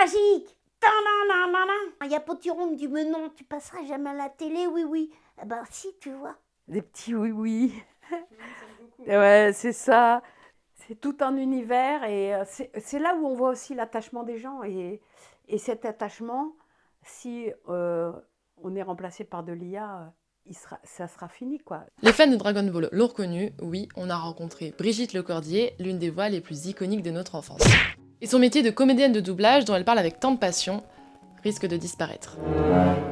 magique. Ta-na-na-na-na. Il y a Potiron qui me dit, mais non, tu passeras jamais à la télé, oui, oui. Eh ben si, tu vois. Des petits oui-oui. Ouais, c'est ça. C'est tout un univers et c'est là où on voit aussi l'attachement des gens. Et cet attachement, si on est remplacé par de l'IA, ça sera fini, quoi. Les fans de Dragon Ball l'ont reconnu, oui, on a rencontré Brigitte Lecordier, l'une des voix les plus iconiques de notre enfance. Et son métier de comédienne de doublage, dont elle parle avec tant de passion, risque de disparaître.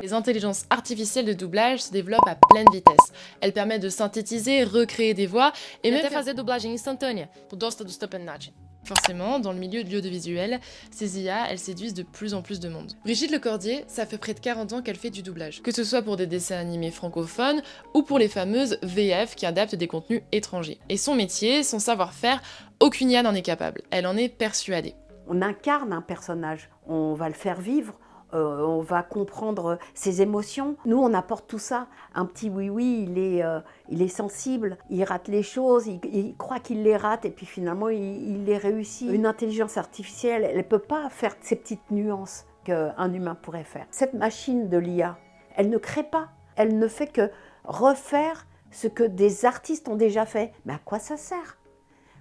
Les intelligences artificielles de doublage se développent à pleine vitesse. Elles permettent de synthétiser, recréer des voix et même faire doublage instantané pour dosta do stop and nachin. Forcément, dans le milieu de l'audiovisuel, ces IA, elles séduisent de plus en plus de monde. Brigitte Lecordier, ça fait près de 40 ans qu'elle fait du doublage. Que ce soit pour des dessins animés francophones ou pour les fameuses VF qui adaptent des contenus étrangers. Et son métier, son savoir-faire, aucune IA n'en est capable. Elle en est persuadée. On incarne un personnage, on va le faire vivre, on va comprendre ses émotions. Nous, on apporte tout ça. Un petit oui-oui, il est sensible, il rate les choses, il croit qu'il les rate et puis finalement, il les réussit. Une intelligence artificielle, elle ne peut pas faire ces petites nuances qu'un humain pourrait faire. Cette machine de l'IA, elle ne crée pas, elle ne fait que refaire ce que des artistes ont déjà fait. Mais à quoi ça sert?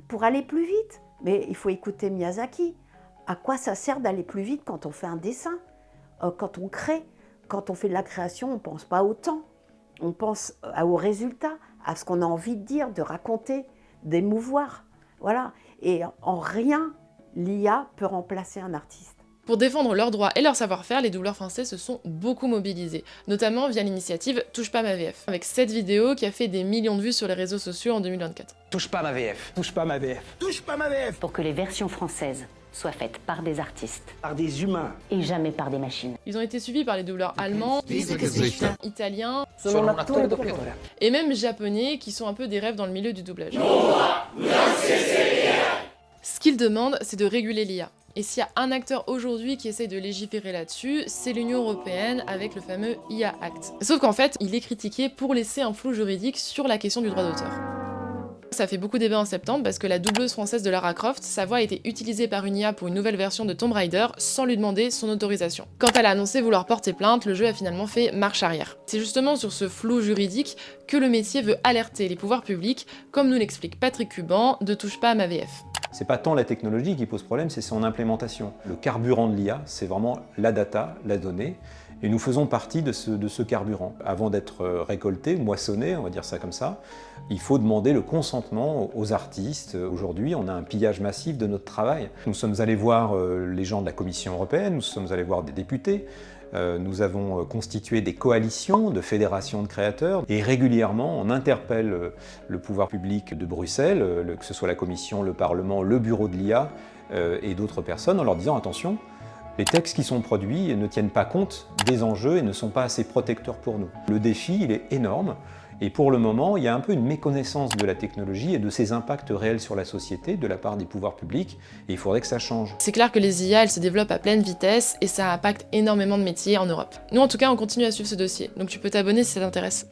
Pour aller plus vite? Mais il faut écouter Miyazaki. À quoi ça sert d'aller plus vite quand on fait un dessin? Quand on crée, quand on fait de la création, on ne pense pas au temps. On pense au résultat, à ce qu'on a envie de dire, de raconter, d'émouvoir. Voilà. Et en rien, l'IA peut remplacer un artiste. Pour défendre leurs droits et leur savoir-faire, les doubleurs français se sont beaucoup mobilisés, notamment via l'initiative Touche pas ma VF, avec cette vidéo qui a fait des millions de vues sur les réseaux sociaux en 2024. Touche pas ma VF, touche pas ma VF, touche pas ma VF. Pour que les versions françaises soient faites par des artistes. Par des humains. Et jamais par des machines. Ils ont été suivis par les doubleurs allemands, italiens, et même japonais, qui sont un peu des rêves dans le milieu du doublage. Ce qu'ils demandent, c'est de réguler l'IA. Et s'il y a un acteur aujourd'hui qui essaye de légiférer là-dessus, c'est l'Union Européenne avec le fameux IA Act. Sauf qu'en fait, il est critiqué pour laisser un flou juridique sur la question du droit d'auteur. Ça fait beaucoup débat en septembre parce que la doubleuse française de Lara Croft, sa voix a été utilisée par une IA pour une nouvelle version de Tomb Raider sans lui demander son autorisation. Quand elle a annoncé vouloir porter plainte, le jeu a finalement fait marche arrière. C'est justement sur ce flou juridique que le métier veut alerter les pouvoirs publics, comme nous l'explique Patrick Cuban de Touche pas à ma VF. C'est pas tant la technologie qui pose problème, c'est son implémentation. Le carburant de l'IA, c'est vraiment la data, la donnée, et nous faisons partie de ce carburant. Avant d'être récolté, moissonné, on va dire ça comme ça, il faut demander le consentement aux artistes. Aujourd'hui, on a un pillage massif de notre travail. Nous sommes allés voir les gens de la Commission européenne, nous sommes allés voir des députés, nous avons constitué des coalitions de fédérations de créateurs et régulièrement on interpelle le pouvoir public de Bruxelles, que ce soit la Commission, le Parlement, le Bureau de l'IA et d'autres personnes en leur disant attention, les textes qui sont produits ne tiennent pas compte des enjeux et ne sont pas assez protecteurs pour nous. Le défi, il est énorme. Et pour le moment, il y a un peu une méconnaissance de la technologie et de ses impacts réels sur la société de la part des pouvoirs publics, et il faudrait que ça change. C'est clair que les IA, elles se développent à pleine vitesse et ça impacte énormément de métiers en Europe. Nous, en tout cas, on continue à suivre ce dossier, donc tu peux t'abonner si ça t'intéresse.